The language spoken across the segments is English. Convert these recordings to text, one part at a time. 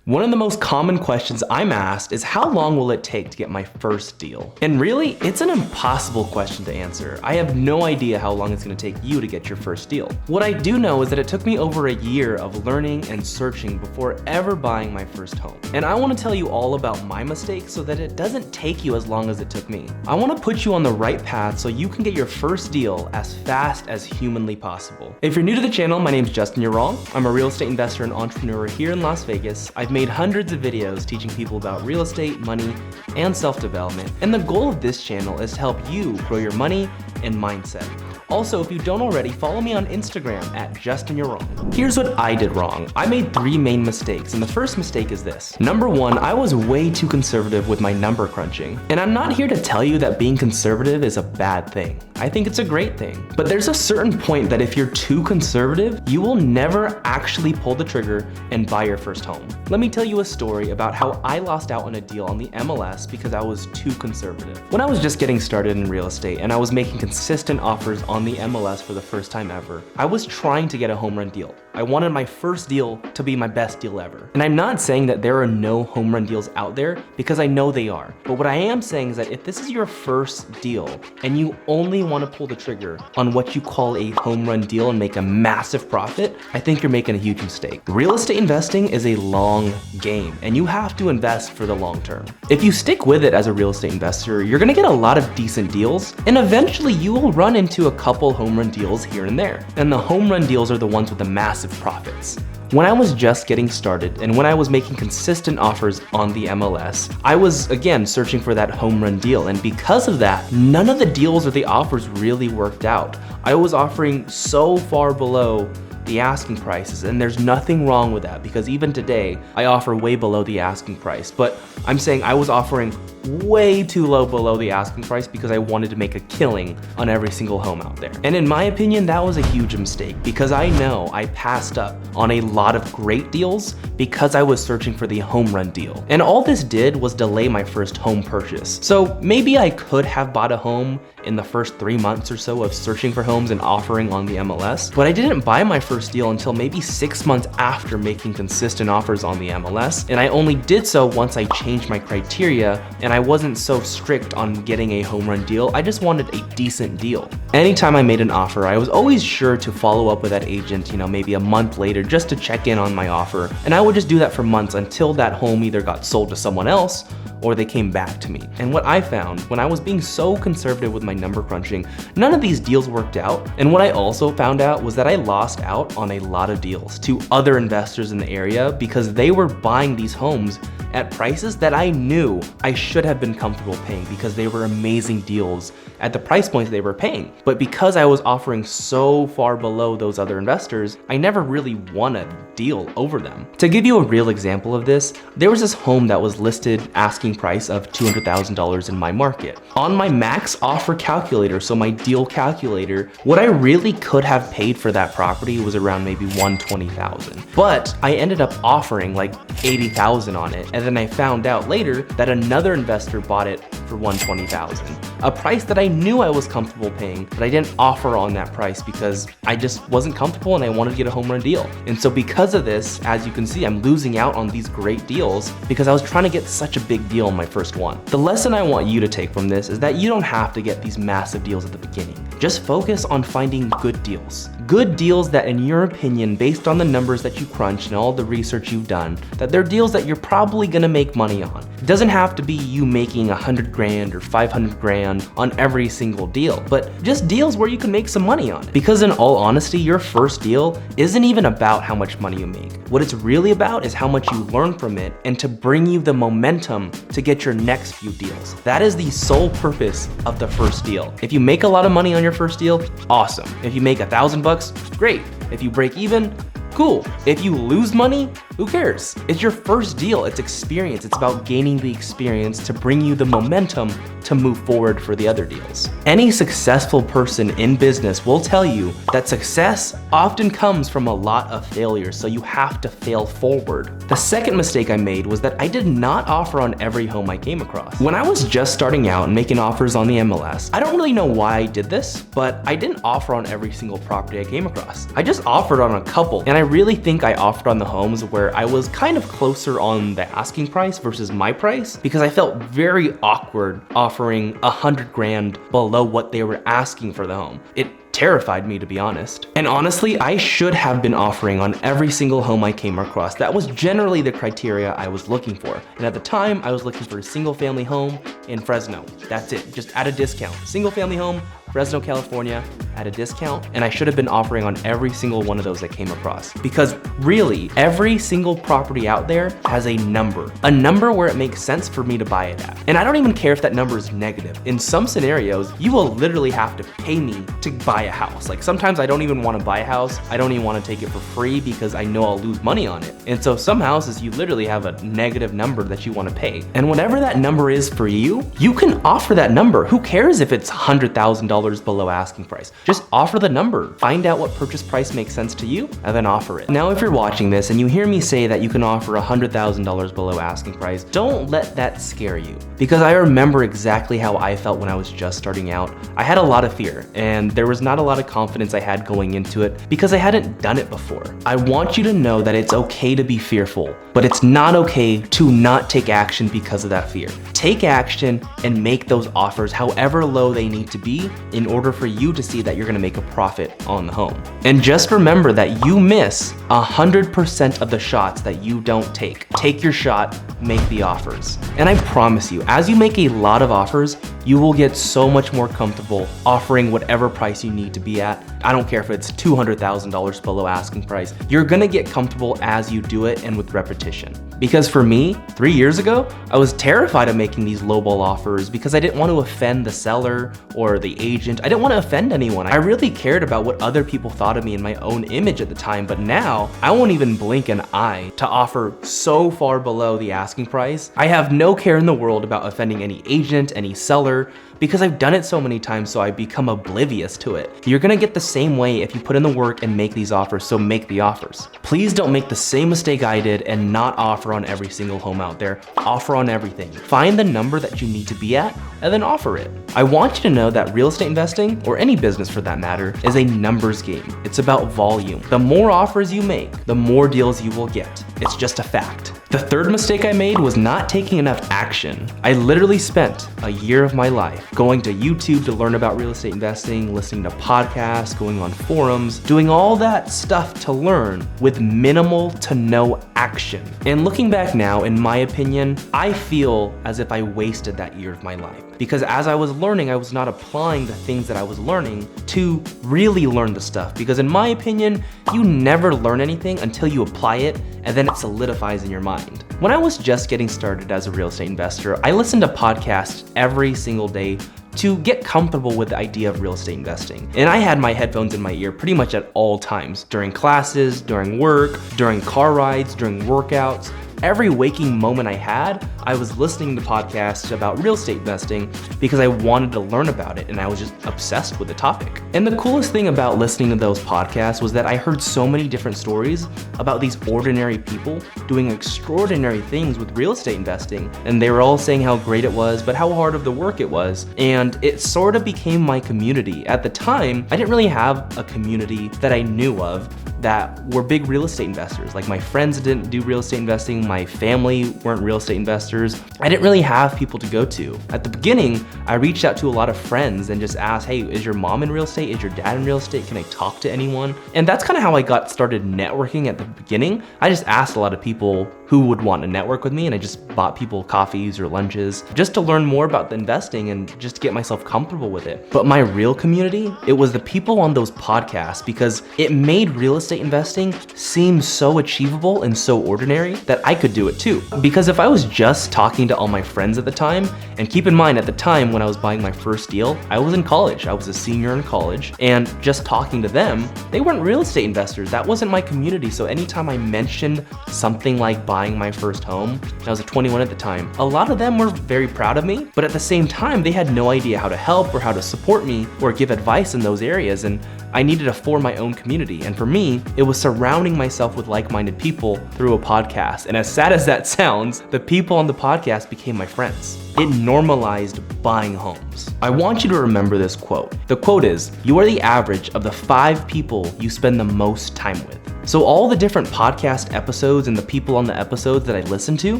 One of the most common questions I'm asked is how long will it take to get my first deal? And really, it's an impossible question to answer. I have no idea how long it's gonna take you to get your first deal. What I do know is that it took me over a year of learning and searching before ever buying my first home. And I wanna tell you all about my mistakes so that it doesn't take you as long as it took me. I wanna put you on the right path so you can get your first deal as fast as humanly possible. If you're new to the channel, my name's Justin Yaron. I'm a real estate investor and entrepreneur here in Las Vegas. I've made hundreds of videos teaching people about real estate, money, and self-development. And the goal of this channel is to help you grow your money and mindset. Also, if you don't already, follow me on Instagram at Justin Yaron. Here's what I did wrong. I made 3 main mistakes, and the first mistake is this. Number 1, I was way too conservative with my number crunching. And I'm not here to tell you that being conservative is a bad thing. I think it's a great thing. But there's a certain point that if you're too conservative, you will never actually pull the trigger and buy your first home. Let me tell you a story about how I lost out on a deal on the MLS because I was too conservative. When I was just getting started in real estate and I was making consistent offers on the MLS for the first time ever, I was trying to get a home run deal. I wanted my first deal to be my best deal ever. And I'm not saying that there are no home run deals out there, because I know they are. But what I am saying is that if this is your first deal and you only want to pull the trigger on what you call a home run deal and make a massive profit, I think you're making a huge mistake. Real estate investing is a long game and you have to invest for the long term. If you stick with it as a real estate investor, you're gonna get a lot of decent deals, and eventually you will run into a couple home run deals here and there. And the home run deals are the ones with the massive profits. When I was just getting started and when I was making consistent offers on the MLS, I was again searching for that home run deal, and because of that, none of the deals or the offers really worked out. I was offering so far below the asking prices, and there's nothing wrong with that because even today I offer way below the asking price. But I'm saying I was offering way too low below the asking price because I wanted to make a killing on every single home out there. And in my opinion, that was a huge mistake because I know I passed up on a lot of great deals because I was searching for the home run deal. And all this did was delay my first home purchase. So maybe I could have bought a home in the first 3 months or so of searching for homes and offering on the MLS, but I didn't buy my first deal until maybe 6 months after making consistent offers on the MLS. And I only did so once I changed my criteria and I wasn't so strict on getting a home run deal. I just wanted a decent deal. Anytime I made an offer, I was always sure to follow up with that agent, maybe a month later just to check in on my offer. And I would just do that for months until that home either got sold to someone else or they came back to me. And what I found when I was being so conservative with my number crunching, none of these deals worked out. And what I also found out was that I lost out on a lot of deals to other investors in the area because they were buying these homes at prices that I knew I should have been comfortable paying because they were amazing deals at the price points they were paying. But because I was offering so far below those other investors, I never really won a deal over them. To give you a real example of this, there was this home that was listed asking price of $200,000 in my market. On my max offer calculator, so my deal calculator, what I really could have paid for that property was around maybe $120,000. But I ended up offering like $80,000 on it, and then I found out later that another investor bought it for $120,000. A price that I knew I was comfortable paying, but I didn't offer on that price because I just wasn't comfortable and I wanted to get a home run deal. And so because of this, as you can see, I'm losing out on these great deals because I was trying to get such a big deal on my first one. The lesson I want you to take from this is that you don't have to get these massive deals at the beginning. Just focus on finding good deals. Good deals that, in your opinion, based on the numbers that you crunch and all the research you've done, that they're deals that you're probably gonna make money on. It doesn't have to be you making 100 grand or 500 grand on every single deal, but just deals where you can make some money on it. Because in all honesty, your first deal isn't even about how much money you make. What it's really about is how much you learn from it and to bring you the momentum to get your next few deals. That is the sole purpose of the first deal. If you make a lot of money on your first deal, awesome. If you make $1,000, great. If you break even, cool. If you lose money, who cares? It's your first deal, it's experience. It's about gaining the experience to bring you the momentum to move forward for the other deals. Any successful person in business will tell you that success often comes from a lot of failure, so you have to fail forward. The second mistake I made was that I did not offer on every home I came across. When I was just starting out and making offers on the MLS, I don't really know why I did this, but I didn't offer on every single property I came across. I just offered on a couple, and I really think I offered on the homes where I was kind of closer on the asking price versus my price, because I felt very awkward offering 100 grand below what they were asking for the home. It terrified me, to be honest. And honestly, I should have been offering on every single home I came across. That was generally the criteria I was looking for. And at the time, I was looking for a single family home in Fresno. That's it, just at a discount. Single family home, Fresno, California, at a discount, and I should have been offering on every single one of those I came across. Because really, every single property out there has a number where it makes sense for me to buy it at. And I don't even care if that number is negative. In some scenarios, you will literally have to pay me to buy a house. Like sometimes I don't even want to buy a house. I don't even want to take it for free because I know I'll lose money on it. And so some houses, you literally have a negative number that you want to pay. And whatever that number is for you, you can offer that number. Who cares if it's $100,000 below asking price? Just offer the number. Find out what purchase price makes sense to you and then offer it. Now, if you're watching this and you hear me say that you can offer $100,000 below asking price, don't let that scare you, because I remember exactly how I felt when I was just starting out. I had a lot of fear and there was not a lot of confidence I had going into it because I hadn't done it before. I want you to know that it's okay to be fearful, but it's not okay to not take action because of that fear. Take action and make those offers however low they need to be in order for you to see that you're gonna make a profit on the home. And just remember that you miss 100% of the shots that you don't take. Take your shot, make the offers. And I promise you, as you make a lot of offers, you will get so much more comfortable offering whatever price you need to be at. I don't care if it's $200,000 below asking price. You're gonna get comfortable as you do it and with repetition. Because for me, 3 years ago, I was terrified of making these lowball offers because I didn't want to offend the seller or the agent. I didn't want to offend anyone. I really cared about what other people thought of me and my own image at the time, but now I won't even blink an eye to offer so far below the asking price. I have no care in the world about offending any agent, any seller, because I've done it so many times, so I become oblivious to it. You're gonna get the same way if you put in the work and make these offers, so make the offers. Please don't make the same mistake I did and not offer on every single home out there. Offer on everything. Find the number that you need to be at and then offer it. I want you to know that real estate investing, or any business for that matter, is a numbers game. It's about volume. The more offers you make, the more deals you will get. It's just a fact. The third mistake I made was not taking enough action. I literally spent a year of my life going to YouTube to learn about real estate investing, listening to podcasts, going on forums, doing all that stuff to learn with minimal to no action. And looking back now, in my opinion, I feel as if I wasted that year of my life. Because as I was learning, I was not applying the things that I was learning to really learn the stuff. Because in my opinion, you never learn anything until you apply it and then it solidifies in your mind. When I was just getting started as a real estate investor, I listened to podcasts every single day to get comfortable with the idea of real estate investing. And I had my headphones in my ear pretty much at all times, during classes, during work, during car rides, during workouts. Every waking moment I had, I was listening to podcasts about real estate investing because I wanted to learn about it and I was just obsessed with the topic. And the coolest thing about listening to those podcasts was that I heard so many different stories about these ordinary people doing extraordinary things with real estate investing. And they were all saying how great it was, but how hard of the work it was. And it sort of became my community. At the time, I didn't really have a community that I knew of that were big real estate investors. Like my friends didn't do real estate investing, my family weren't real estate investors. I didn't really have people to go to. At the beginning, I reached out to a lot of friends and just asked, hey, is your mom in real estate? Is your dad in real estate? Can I talk to anyone? And that's kind of how I got started networking at the beginning. I just asked a lot of people who would want to network with me, and I just bought people coffees or lunches just to learn more about the investing and just to get myself comfortable with it. But my real community, it was the people on those podcasts, because it made real estate investing seem so achievable and so ordinary that I could do it too. Because if I was just talking to all my friends at the time, and keep in mind at the time when I was buying my first deal, I was in college, I was a senior in college, and just talking to them, they weren't real estate investors. That wasn't my community. So anytime I mentioned something like buying my first home, I was 21 at the time, a lot of them were very proud of me, but at the same time, they had no idea how to help or how to support me or give advice in those areas. And I needed to form my own community. And for me, it was surrounding myself with like-minded people through a podcast. And as sad as that sounds, the people on the podcast became my friends. it normalized buying homes. I want you to remember this quote. The quote is, "You are the average of the 5 people you spend the most time with." So all the different podcast episodes and the people on the episodes that I listened to,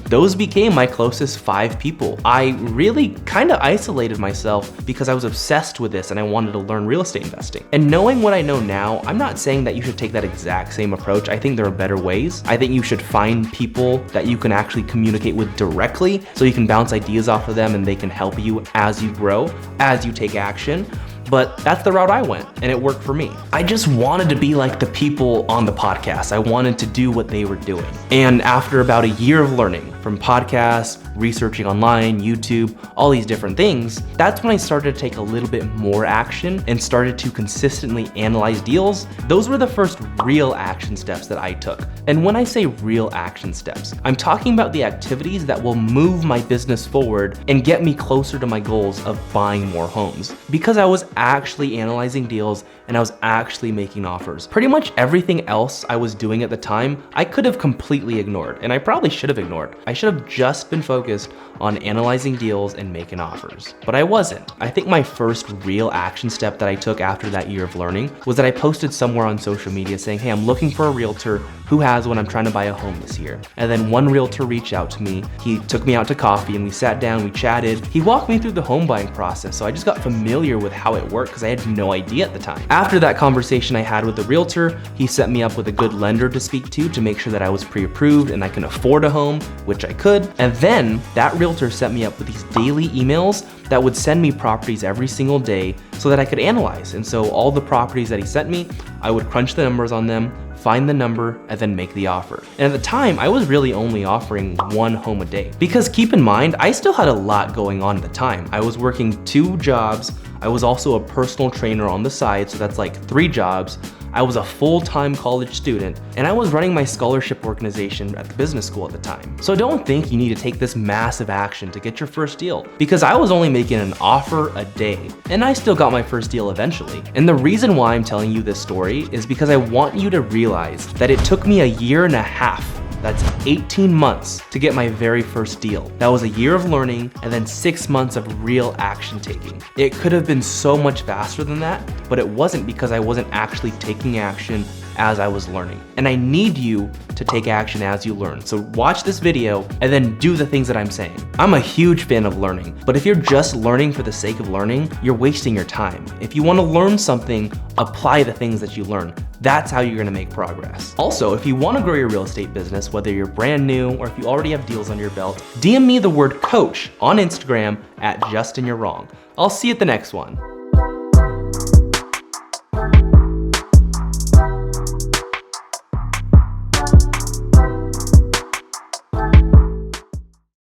those became my closest 5 people. I really kind of isolated myself because I was obsessed with this and I wanted to learn real estate investing. And knowing what I know now, I'm not saying that you should take that exact same approach. I think there are better ways. I think you should find people that you can actually communicate with directly so you can bounce ideas off of them and they can help you as you grow, as you take action. But that's the route I went, and it worked for me. I just wanted to be like the people on the podcast. I wanted to do what they were doing. And after about a year of learning from podcasts, researching online, YouTube, all these different things, that's when I started to take a little bit more action and started to consistently analyze deals. Those were the first real action steps that I took. And when I say real action steps, I'm talking about the activities that will move my business forward and get me closer to my goals of buying more homes. Because I was actually analyzing deals and I was actually making offers. Pretty much everything else I was doing at the time, I could have completely ignored, and I probably should have ignored. I should have just been focused on analyzing deals and making offers, but I wasn't. I think my first real action step that I took after that year of learning was that I posted somewhere on social media saying, "Hey, I'm looking for a realtor who has one. I'm trying to buy a home this year." And then one realtor reached out to me. He took me out to coffee and we sat down, we chatted. He walked me through the home buying process, so I just got familiar with how it worked because I had no idea at the time. After that conversation I had with the realtor, he set me up with a good lender to speak to make sure that I was pre-approved and I can afford a home, which I could. And then that realtor set me up with these daily emails that would send me properties every single day so that I could analyze. And so all the properties that he sent me, I would crunch the numbers on them, find the number, and then make the offer. And at the time, I was really only offering 1 home a day. Because keep in mind, I still had a lot going on at the time. I was working 2 jobs. I was also a personal trainer on the side, so that's like 3 jobs. I was a full-time college student, and I was running my scholarship organization at the business school at the time. So don't think you need to take this massive action to get your first deal, because I was only making an offer a day, and I still got my first deal eventually. And the reason why I'm telling you this story is because I want you to realize that it took me a year and a half, that's 18 months, to get my very first deal. That was a year of learning and then 6 months of real action taking. It could have been so much faster than that, but it wasn't because I wasn't actually taking action as I was learning. And I need you to take action as you learn. So watch this video and then do the things that I'm saying. I'm a huge fan of learning, but if you're just learning for the sake of learning, you're wasting your time. If you want to learn something, apply the things that you learn. That's how you're gonna make progress. Also, if you wanna grow your real estate business, whether you're brand new or if you already have deals under your belt, DM me the word coach on Instagram at JustinYou'reWrong. I'll see you at the next one.